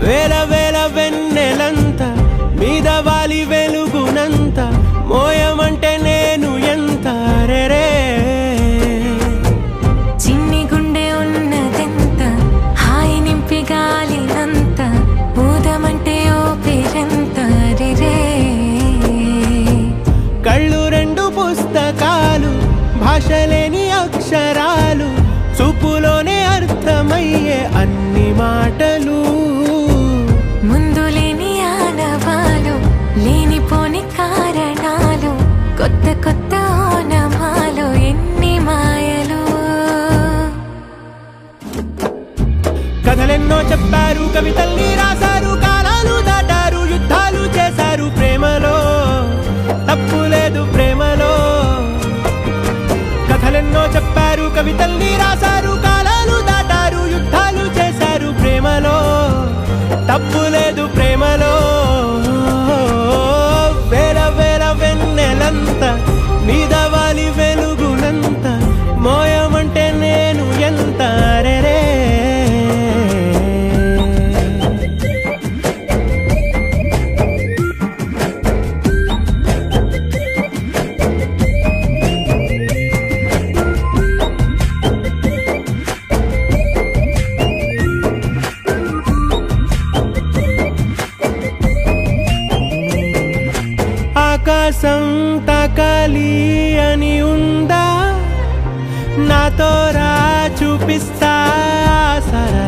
వేల వేల వెన్నెలంత మీద వాలి వెలుగునంత మోయమంటే నేను ఎంత రే చిన్ని గుండె ఉన్నదెంత హాయి నింపి గాలినంత ఊదమంటే ఓ పేరెంత రే కళ్ళు రెండు పుస్తకాలు భాషలేని అక్షరాలు చూపులోనే అర్థమయ్యే అన్ని మాటలు ముందు లేని ఆనవాలు లేనిపోని కారణాలు కొత్త కొత్త ఓనమాలు ఎన్ని మాయలు కథలెన్నో చెప్పారు కవితల్ని రాశారు కాలాలు దాటారు యుద్ధాలు చేశారు ప్రేమలో తప్పు లేదు ప్రేమలో కథలెన్నో చెప్పారు కవితల్ని రాశారు కాలాలు దాటారు యుద్ధాలు చేశారు ప్రేమలో తప్పు లేదు ప్రేమలో వేల వేల వెన్నెలంత మీద వాలి వెలుగునంత మోయమంటే నేను ఎంత రే ఆకాశం తాకాలి అని ఉందా నాతో రా చూపిస్తా సరా